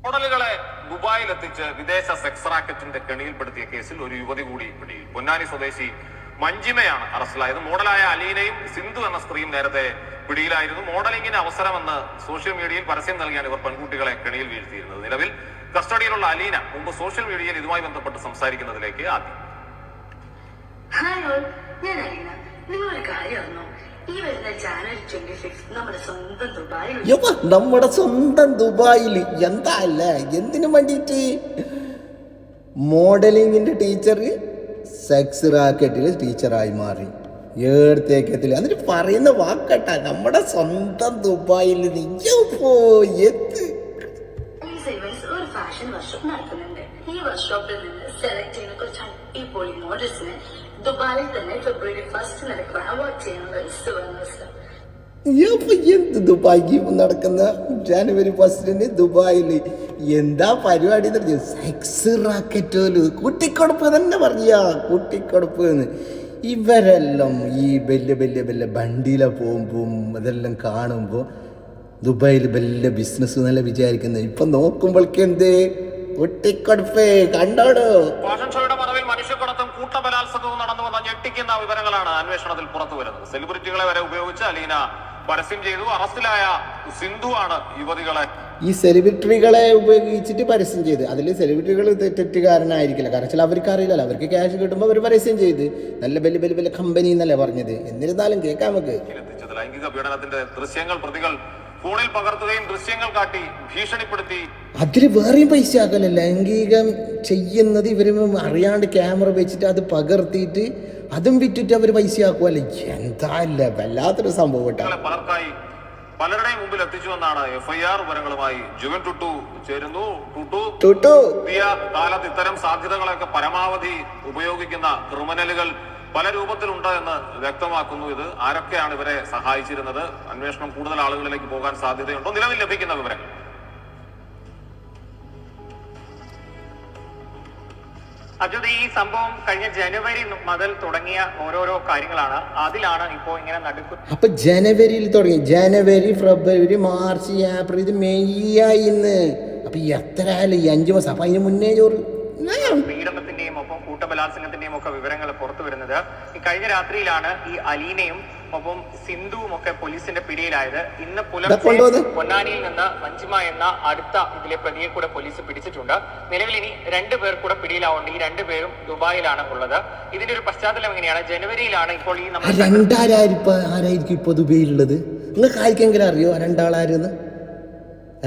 മോഡലുകളെ ദുബായിൽ എത്തിച്ച് വിദേശ സെക്സ് റാക്കറ്റിന്റെ കെണിയിൽപ്പെടുത്തിയ കേസിൽ ഒരു യുവതി കൂടി പിടിയിൽ. പൊന്നാനി സ്വദേശി മഞ്ജിമയാണ് അറസ്റ്റിലായത്. മോഡലായ അലീനയും സിന്ധു എന്ന സ്ത്രീയും നേരത്തെ പിടിയിലായിരുന്നു. മോഡലിംഗിന് അവസരമെന്ന് സോഷ്യൽ മീഡിയയിൽ പരസ്യം നൽകിയാണ് ഇവർ പെൺകുട്ടികളെ കെണിയിൽ വീഴ്ത്തിയിരുന്നത്. നിലവിൽ കസ്റ്റഡിയിലുള്ള അലീന മുമ്പ് സോഷ്യൽ മീഡിയയിൽ ഇതുമായി ബന്ധപ്പെട്ട് സംസാരിക്കുന്നതിലേക്ക് ആദ്യം. നമ്മുടെ സ്വന്തം ദുബായിൽ എന്താ അല്ലേ, എന്തിനു വേണ്ടിയിട്ട് മോഡലിംഗിന്റെ ടീച്ചർ സെക്സ് റാക്കറ്റിൽ ടീച്ചറായി മാറി. ഏഴത്തേക്കത്തില് എന്നിട്ട് പറയുന്ന വാക്കട്ട നമ്മുടെ സ്വന്തം ദുബായിൽ ഒരു ഫാഷൻ വർക്ക്ഷോപ്പ് നടത്തുന്നുണ്ട്. ഈ വർക്ക്ഷോപ്പിൽ നിന്ന് സെലക്ട് ചെയ്യുന്ന കുറച്ച് അടിപൊളി മോഡൽസിന് ദുബായിൽ തന്നെ ഫെബ്രുവരി 1 നടക്കുകയാണ് വർക്ക് ചെയ്യാനുള്ള സുവർണാവസരം. എന്ത് ദുബായിക്ക് നടക്കുന്ന ജനുവരി 1 ദുബായിൽ എന്താ പരിപാടി? സെക്സ് റാക്കറ്റോല് കുട്ടിക്കൊടുപ്പ് തന്നെ പറയാ, കുട്ടിക്കൊടുപ്പ് എന്ന്. ഇവരെല്ലാം ഈ വലിയ വലിയ വലിയ വണ്ടിയിലെ പോകുമ്പോൾ അതെല്ലാം കാണുമ്പോൾ ദുബായിൽ വലിയ ബിസിനസ് എന്നല്ല വിചാരിക്കുന്നത്. ഇപ്പൊ നോക്കുമ്പോഴേക്ക് എന്ത് കുട്ടിക്കൊടുപ്പ് കണ്ടോടോ. ഫാഷൻ ഷോയുടെ മറവിൽ മനുഷ്യക്കടത്തും കൂട്ടബലാത്സംഗവും നടന്നു വന്ന ഞെട്ടിക്കുന്ന വിവരങ്ങളാണ് അന്വേഷണത്തിൽ പുറത്തു വരുന്നത്. സെലിബ്രിറ്റികളെ വരെ ഉപയോഗിച്ച് അലീന പരസ്യം ചെയ്തു. അറസ്റ്റിലായ സിന്ധു ആണ് യുവതികളെ ഈ സെലിബ്രിറ്റികളെ ഉപയോഗിച്ചിട്ട് പരസ്യം ചെയ്ത്. അതിൽ സെലിബ്രിറ്റികൾ തെറ്റുകാരനായിരിക്കില്ല, കാരണം വെച്ചാൽ അവർക്ക് അറിയില്ലല്ലോ. അവർക്ക് ക്യാഷ് കിട്ടുമ്പോൾ അവർ പരസ്യം ചെയ്ത് നല്ല വലിയ വലിയ വലിയ കമ്പനി എന്നല്ലേ പറഞ്ഞത്. എന്നിരുന്നാലും കേൾക്കാം നമുക്ക്. ലൈംഗിക പീഡനത്തിന്റെ ദൃശ്യങ്ങൾ പ്രതികൾ ഫോണിൽ പകർത്തുകയും ദൃശ്യങ്ങൾ കാട്ടി ഭീഷണിപ്പെടുത്തി. അതില് വേറെയും പൈസ ആക്കല്ലേ ലൈംഗികം ചെയ്യുന്നത്. ഇവര് അറിയാണ്ട് ക്യാമറ വെച്ചിട്ട് അത് പകർത്തിയിട്ട് അതും വിറ്റിട്ട് അവര് പൈസ ആക്കുവല്ലേ. എന്താ അല്ല വല്ലാത്തൊരു സംഭവം. പലർക്കായി പലരുടെയും മുമ്പിൽ എത്തിച്ചുവെന്നാണ് FIR വിവരങ്ങളുമായി ജുവൻ ടുട്ടു ചേരുന്നു. ടുട്ടു പുതിയ കാലത്ത് ഇത്തരം സാധ്യതകളൊക്കെ പരമാവധി ഉപയോഗിക്കുന്ന ക്രിമിനലുകൾ പല രൂപത്തിലുണ്ട് എന്ന് വ്യക്തമാക്കുന്നു. ഇത് ആരൊക്കെയാണ് ഇവരെ സഹായിച്ചിരുന്നത്? അന്വേഷണം കൂടുതൽ ആളുകളിലേക്ക് പോകാൻ സാധ്യതയുണ്ടോ? നിലവിൽ ലഭിക്കുന്ന വിവരങ്ങൾ. അജുത്, ഈ സംഭവം കഴിഞ്ഞ ജനുവരി മുതൽ തുടങ്ങിയ ഓരോരോ കാര്യങ്ങളാണ്. അതിലാണ് ഇപ്പോ ഇങ്ങനെ നടക്കുന്നത്. അപ്പൊ ജനുവരിയിൽ തുടങ്ങി, ജനുവരി ഫെബ്രുവരി മാർച്ച് ഏപ്രിൽ ഇത് മെയ് ആയി ഇന്ന്. അപ്പൊ എത്ര ആയാലും ഈ 5 മാസം. അപ്പൊ അതിന് മുന്നേ പീഡനത്തിന്റെയും ഒപ്പം കൂട്ടബലാത്സംഗത്തിന്റെയും ഒക്കെ വിവരങ്ങൾ പുറത്തു വരുന്നത്. ഈ കഴിഞ്ഞ രാത്രിയിലാണ് ഈ അലീനയും ഒപ്പം സിന്ധുവും ഒക്കെ പോലീസിന്റെ പിടിയിലായത്. ഇന്ന് പുലർച്ചെ പൊന്നാനിയിൽ നിന്ന് മഞ്ജിമ എന്ന അടുത്ത ഇതിലെ പ്രതിയെ കൂടെ പോലീസ് പിടിച്ചിട്ടുണ്ട്. നിലവിൽ ഇനി 2 പേർ കൂടെ പിടിയിലാവുണ്ട്. ഈ 2 പേരും ദുബായിലാണ് ഉള്ളത്. ഇതിന്റെ ഒരു പശ്ചാത്തലം എങ്ങനെയാണ്? ജനുവരിയിലാണ് ഇപ്പോൾ ഈ ആരായിരിക്കും ഇപ്പൊ ദുബായിലുള്ളത്? നിങ്ങൾക്ക് ആർക്കെങ്കിലും അറിയോ രണ്ടാളായിരുന്നു?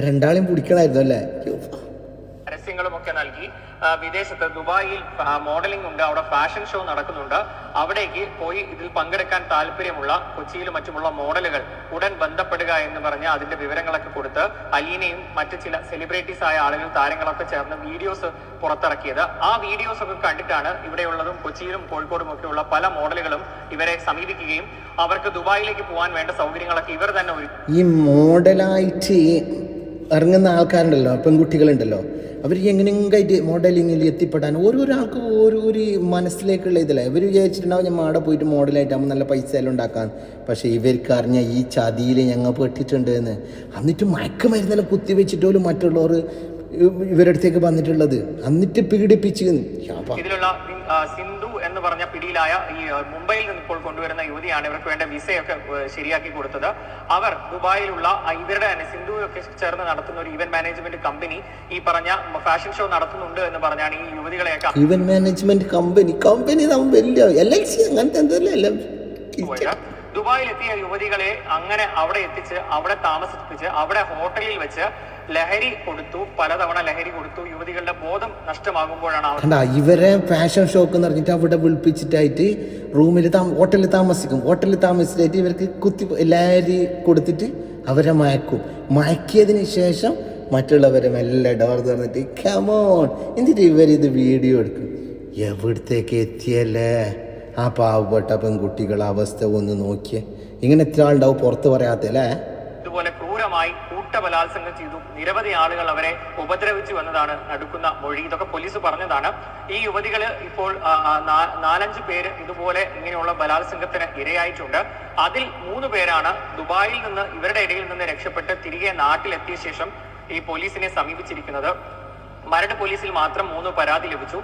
രണ്ടാളെയും പിടിക്കണമായിരുന്നു അല്ലേ? പരസ്യങ്ങളും ഒക്കെ നൽകി വിദേശത്ത് ദുബായിൽ മോഡലിംഗ് ഉണ്ട്, അവിടെ ഫാഷൻ ഷോ നടക്കുന്നുണ്ട്. അവിടേക്ക് പോയി ഇതിൽ പങ്കെടുക്കാൻ താല്പര്യമുള്ള കൊച്ചിയിലും മറ്റുമുള്ള മോഡലുകൾ ഉടൻ ബന്ധപ്പെടുക എന്ന് പറഞ്ഞ് അതിന്റെ വിവരങ്ങളൊക്കെ കൊടുത്ത് അലീനയും മറ്റു ചില സെലിബ്രിറ്റീസ് ആയ ആളുകൾ, താരങ്ങളൊക്കെ ചേർന്ന് വീഡിയോസ് പുറത്തിറക്കിയത്. ആ വീഡിയോസ് ഒക്കെ കണ്ടിട്ടാണ് ഇവിടെയുള്ളതും കൊച്ചിയിലും കോഴിക്കോടും ഒക്കെയുള്ള പല മോഡലുകളും ഇവരെ സമീപിക്കുകയും അവർക്ക് ദുബായിലേക്ക് പോകാൻ വേണ്ട സൗകര്യങ്ങളൊക്കെ ഇവർ തന്നെ ഈ മോഡലായിട്ട് ഇറങ്ങുന്ന ആൾക്കാരുണ്ടല്ലോ, പെൺകുട്ടികളുണ്ടല്ലോ, അവർ എങ്ങനെയെങ്കിലും മോഡലിങ്ങിൽ എത്തിപ്പെടാൻ ഓരോരാൾക്ക് ഓരോരു മനസ്സിലേക്കുള്ള ഇതില്ല. ഇവർ വിചാരിച്ചിട്ടുണ്ടാവും ഞാൻ അവിടെ പോയിട്ട് മോഡലായിട്ടാകുമ്പോൾ നല്ല പൈസ എല്ലാം ഉണ്ടാക്കാൻ. പക്ഷേ ഇവർക്ക് അറിഞ്ഞ ഈ ചതിയിൽ ഞങ്ങൾ പെട്ടിട്ടുണ്ട് എന്ന്. എന്നിട്ട് മയക്കുമരുന്നെല്ലാം കുത്തിവെച്ചിട്ടോലും മറ്റുള്ളവർ ഇവരുടെ അടുത്തേക്ക് വന്നിട്ടുള്ളത്. എന്നിട്ട് പീഡിപ്പിച്ച് ഇതിലുള്ള സിന്ധു എന്ന് പറഞ്ഞ പിടിയിലായ ഈ മുംബൈയിൽ നിന്ന് ഇപ്പോൾ കൊണ്ടുവരുന്ന യുവതിയാണ് ഇവർക്ക് വേണ്ട വിസയൊക്കെ ശരിയാക്കി കൊടുത്തത്. അവർ ദുബായിലുള്ള ഇവരുടെ തന്നെ സിന്ധു ഒക്കെ ചേർന്ന് നടത്തുന്ന ഒരു ഇവന്റ് മാനേജ്മെന്റ് കമ്പനി ഈ പറഞ്ഞ ഫാഷൻ ഷോ നടത്തുന്നുണ്ട് എന്ന് പറഞ്ഞാണ് ഈ യുവതികളെയൊക്കെ ഇവന്റ് മാനേജ്മെന്റ് കമ്പനി ദുബായിൽ എത്തിയ യുവതികളെ അങ്ങനെ അവിടെ എത്തിച്ച് അവിടെ താമസിപ്പിച്ച് അവിടെ ഹോട്ടലിൽ വെച്ച് ലഹരി കൊടുത്തു. പലതവണ ലഹരി കൊടുത്തു. യുവതികളുടെ ബോധം നഷ്ടമാകുമ്പോഴാണ് ഇവരെ ഫാഷൻ ഷോക്ക് എന്ന് പറഞ്ഞിട്ട് അവിടെ വിളിപ്പിച്ചിട്ടായിട്ട് റൂമിൽ ഹോട്ടലിൽ താമസിച്ചിട്ടായിട്ട് ഇവർക്ക് ലഹരി കൊടുത്തിട്ട് അവരെ മയക്കിയതിന് ശേഷം മറ്റുള്ളവരെ മെല്ലെ ഡോർ തുറന്നിട്ട് കമോൺ എന്നിട്ട് ഇവരിത് വീഡിയോ എടുക്കും. എവിടത്തേക്ക് എത്തിയല്ലേ ആ പാവപ്പെട്ട പെൺകുട്ടികളുടെ അവസ്ഥ ഒന്ന് നോക്കിയേ. ഇങ്ങനെ എത്ര ആളുണ്ടാവും പുറത്ത് പറയാത്തല്ലേ? ഇതുപോലെ ക്രൂരമായി കൂട്ടബലാത്സംഗം ചെയ്തു. നിരവധി ആളുകൾ അവരെ ഉപദ്രവിച്ചു എന്നതാണ് നടക്കുന്ന മൊഴി. ഇതൊക്കെ പോലീസ് പറഞ്ഞതാണ്. ഈ യുവതികള് ഇപ്പോൾ 4-5 പേര് ഇതുപോലെ ഇങ്ങനെയുള്ള ബലാത്സംഗത്തിന് ഇരയായിട്ടുണ്ട്. അതിൽ 3 പേരാണ് ദുബായിൽ നിന്ന് ഇവരുടെ ഇടയിൽ നിന്ന് രക്ഷപ്പെട്ട് തിരികെ നാട്ടിലെത്തിയ ശേഷം ഈ പോലീസിനെ സമീപിച്ചിരിക്കുന്നത്. മരട് പോലീസിൽ മാത്രം 3 പരാതി ലഭിച്ചു.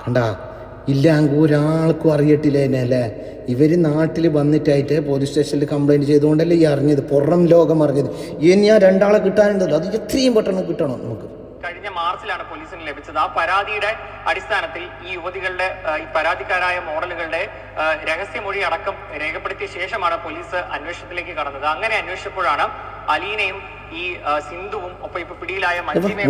കണ്ടാ ഇല്ല അങ്ങ് ഒരാൾക്കും അറിയട്ടില്ലേനല്ലേ. ഇവര് നാട്ടിൽ വന്നിട്ടായിട്ട് പോലീസ് സ്റ്റേഷനിൽ കംപ്ലൈന്റ് ചെയ്തുകൊണ്ടല്ലേ ഈ അറിഞ്ഞത്, പുറം ലോകം അറിഞ്ഞത്. ഇനി ആ 2 ആളെ കിട്ടാനുണ്ടല്ലോ, അത് എത്രയും പെട്ടെന്ന് കിട്ടണം നമുക്ക്. കഴിഞ്ഞ മാർച്ചിലാണ് പോലീസിന് ലഭിച്ചത്. ആ പരാതിയുടെ അടിസ്ഥാനത്തിൽ ഈ യുവതികളുടെ ഈ പരാതിക്കാരായ മോഡലുകളുടെ രഹസ്യമൊഴി അടക്കം രേഖപ്പെടുത്തിയ ശേഷമാണ് പോലീസ് അന്വേഷണത്തിലേക്ക് കടന്നത്. അങ്ങനെ അന്വേഷിച്ചപ്പോഴാണ് അലീനയും ഈ സിന്ധുവും ഒപ്പം ഇപ്പൊ പിടിയിലായ മഞ്ജിമയും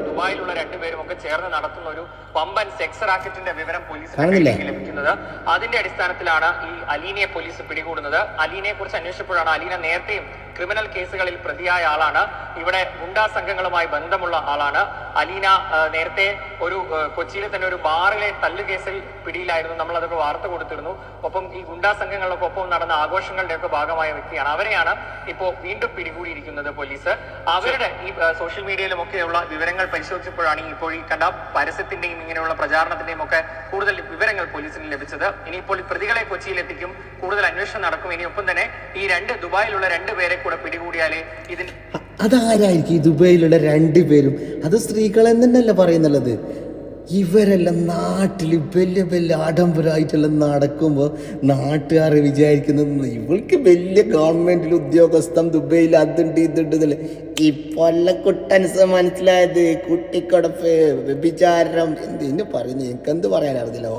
ദുബായിലുള്ള 2 പേരും ഒക്കെ ചേർന്ന് നടത്തുന്ന ഒരു പമ്പൻ സെക്സ് റാക്കറ്റിന്റെ വിവരം പോലീസിന് ലഭിക്കുന്നത്. അതിന്റെ അടിസ്ഥാനത്തിലാണ് ഈ അലീനയെ പോലീസ് പിടികൂടുന്നത്. അലീനയെ കുറിച്ച് അന്വേഷിച്ചപ്പോഴാണ് അലീന നേരത്തെയും ക്രിമിനൽ കേസുകളിൽ പ്രതിയായ ആളാണ്, ഇവിടെ ഗുണ്ടാ സംഘങ്ങളുമായി ബന്ധമുള്ള ആളാണ്. അലീന നേരത്തെ ഒരു കൊച്ചിയിലെ തന്നെ ഒരു ബാറിലെ തല്ല് കേസിൽ പിടിയിലായിരുന്നു. നമ്മൾ അതൊക്കെ വാർത്ത കൊടുത്തിരുന്നു. ഒപ്പം ഈ ഗുണ്ടാ സംഘങ്ങളുടെ ഒപ്പം നടന്ന ആഘോഷങ്ങളുടെ ഒക്കെ ഭാഗമായ വ്യക്തിയാണ്. അവരെയാണ് ഇപ്പോ വീണ്ടും പിടികൂടിയിരിക്കുന്നത് പോലീസ്. അവരുടെ ഈ സോഷ്യൽ മീഡിയയിലും ഒക്കെയുള്ള വിവരങ്ങൾ പരിശോധിച്ചപ്പോഴാണ് ഇപ്പോൾ ഈ കണ്ട പരസ്യത്തിന്റെയും ഇങ്ങനെയുള്ള പ്രചാരണത്തിന്റെയും ഒക്കെ കൂടുതൽ വിവരങ്ങൾ പോലീസിന് ലഭിച്ചത്. ഇനിയിപ്പോൾ പ്രതികളെ കൊച്ചിയിലെത്തിക്കും, കൂടുതൽ അന്വേഷണം നടക്കും. ഇനിയൊപ്പം തന്നെ ഈ ദുബായിലുള്ള 2 പേരെ കൂടെ പിടികൂടിയാലേ ഇതിന് അതാരായിരിക്കും ഈ ദുബായിലുള്ള 2 പേരും? അത് സ്ത്രീകളെന്ന് തന്നെയല്ല പറയുന്നുള്ളത്. ഇവരെല്ലാം നാട്ടിൽ വലിയ വലിയ ആഡംബരമായിട്ടെല്ലാം നടക്കുമ്പോൾ നാട്ടുകാർ വിചാരിക്കുന്നത് ഇവൾക്ക് വലിയ ഗവൺമെന്റിൽ ഉദ്യോഗസ്ഥം, ദുബൈയിൽ അതുണ്ട് ഇതുണ്ട് എന്നല്ലേ. ഇപ്പൊല്ല കുട്ടൻസ് മനസ്സിലായത്, കുട്ടിക്കൊടപ്പ്, വ്യഭിചാരം, എന്തിനു പറയുന്നത്, എനിക്കെന്ത് പറയാനറിയില്ലോ.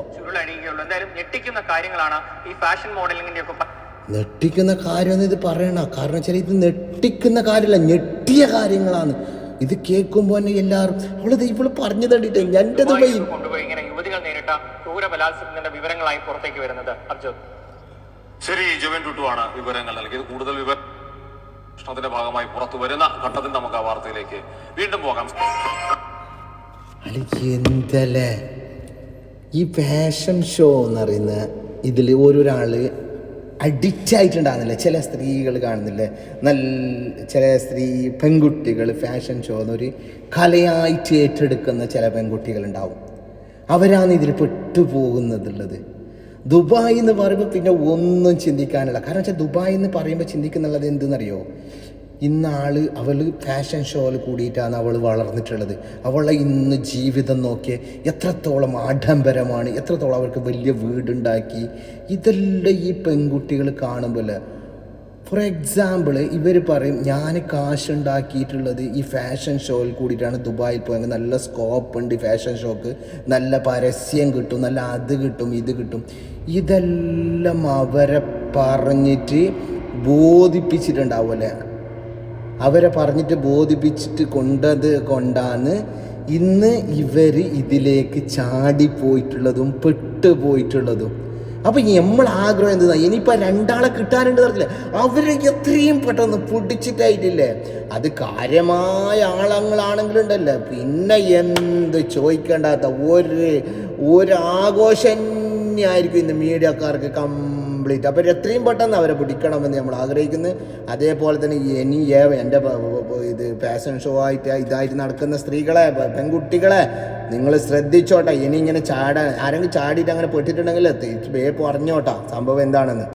എന്തായാലും ഞെട്ടിക്കുന്ന കാര്യങ്ങളാണ് ഈ ഫാഷൻ മോഡലിംഗിന്റെ ഒക്കെ. ഞെട്ടിക്കുന്ന കാര്യമൊന്നും ഇത് പറയണ, കാരണം വെച്ചാൽ ഇത് ഞെട്ടിക്കുന്ന കാര്യമല്ല, ഞെട്ടിയ കാര്യങ്ങളാണ്. ഇത് കേൾക്കുമ്പോൾ തന്നെ എല്ലാവരും ഇവള് പറഞ്ഞു തണ്ടിട്ട് എന്റെ കൊണ്ടുപോയി ഇങ്ങനെ യുവതികൾ നേരിട്ട ക്രൂര ബലാത്സംഗത്തിന്റെ വിവരങ്ങളായി പുറത്തേക്ക് വരുന്നത്. അർജുൻ ശരി, ജോവൻ ടുട്ടുവാണ് വിവരങ്ങൾ നൽകിയത്. കൂടുതൽ വിവരത്തിന്റെ ഭാഗമായി പുറത്തു വരുന്ന ഘട്ടത്തിൽ നമുക്ക് ആ വാർത്തയിലേക്ക് വീണ്ടും പോകാം. എന്തല്ലേ ഈ ഫാഷൻ ഷോ എന്ന് പറയുന്ന ഇതിൽ ഓരോരാള് അഡിക്റ്റ് ആയിട്ടുണ്ടാകുന്നില്ലേ, ചില സ്ത്രീകൾ കാണുന്നില്ലേ, ചില പെൺകുട്ടികൾ ഫാഷൻ ഷോ എന്നൊരു കലയായിട്ട് ഏറ്റെടുക്കുന്ന ചില പെൺകുട്ടികളുണ്ടാവും. അവരാണ് ഇതിൽ പെട്ടുപോകുന്നതുള്ളത്. ദുബായ് എന്ന് പറയുമ്പോൾ പിന്നെ ഒന്നും ചിന്തിക്കാനുള്ള, കാരണം വെച്ചാൽ ദുബായ് എന്ന് പറയുമ്പോൾ ചിന്തിക്കുന്നുള്ളത് എന്തെന്നറിയോ, ഇന്നാള് അവൾ ഫാഷൻ ഷോയിൽ കൂടിയിട്ടാണ് അവൾ വളർന്നിട്ടുള്ളത്. അവളെ ഇന്ന് ജീവിതം നോക്കിയ എത്രത്തോളം ആഡംബരമാണ്, എത്രത്തോളം അവൾക്ക് വലിയ വീടുണ്ടാക്കി. ഇതെല്ലാം ഈ പെൺകുട്ടികൾ കാണുമ്പോൾ, ഫോർ എക്സാമ്പിൾ ഇവർ പറയും ഞാൻ കാശുണ്ടാക്കിയിട്ടുള്ളത് ഈ ഫാഷൻ ഷോയിൽ കൂടിയിട്ടാണ് ദുബായിൽ പോയെങ്കിൽ നല്ല സ്കോപ്പ് ഉണ്ട് ഫാഷൻ ഷോക്ക്, നല്ല പരസ്യം കിട്ടും, നല്ല അത് കിട്ടും ഇത് കിട്ടും. ഇതെല്ലാം അവരെ പറഞ്ഞിട്ട് ബോധിപ്പിച്ചിട്ടുണ്ടാവുമല്ലേ, അവരെ പറഞ്ഞിട്ട് ബോധിപ്പിച്ചിട്ട് കൊണ്ടാണ് ഇന്ന് ഇവർ ഇതിലേക്ക് ചാടിപ്പോയിട്ടുള്ളതും പെട്ടുപോയിട്ടുള്ളതും. അപ്പം നമ്മൾ ആഗ്രഹം എന്താ, ഇനിയിപ്പോൾ 2 ആളെ കിട്ടാനുണ്ട് പറഞ്ഞില്ലേ, അവരെ എത്രയും പെട്ടെന്ന് പിടിച്ചിട്ടായിട്ടില്ലേ. അത് കാര്യമായ ആളങ്ങളാണെങ്കിലുണ്ടല്ലോ പിന്നെ എന്ത് ചോദിക്കേണ്ടാത്ത ഒരു ആഘോഷം തന്നെയായിരിക്കും ഇന്ന് മീഡിയക്കാർക്ക് കംപ്ലീറ്റ്. അപ്പോൾ എത്രയും പെട്ടെന്ന് അവരെ പിടിക്കണമെന്ന് നമ്മൾ ആഗ്രഹിക്കുന്നു. അതേപോലെ തന്നെ ഇനി എൻ്റെ ഇത് ഫാഷൻ ഷോ ആയിട്ട് ഇതായിട്ട് നടക്കുന്ന സ്ത്രീകളെ, പെൺകുട്ടികളെ നിങ്ങൾ ശ്രദ്ധിച്ചോട്ടെ. ഇനി ഇങ്ങനെ ആരെങ്കിലും ചാടിയിട്ട് അങ്ങനെ പെട്ടിട്ടുണ്ടെങ്കിൽ പറഞ്ഞോട്ടാ സംഭവം എന്താണെന്ന്.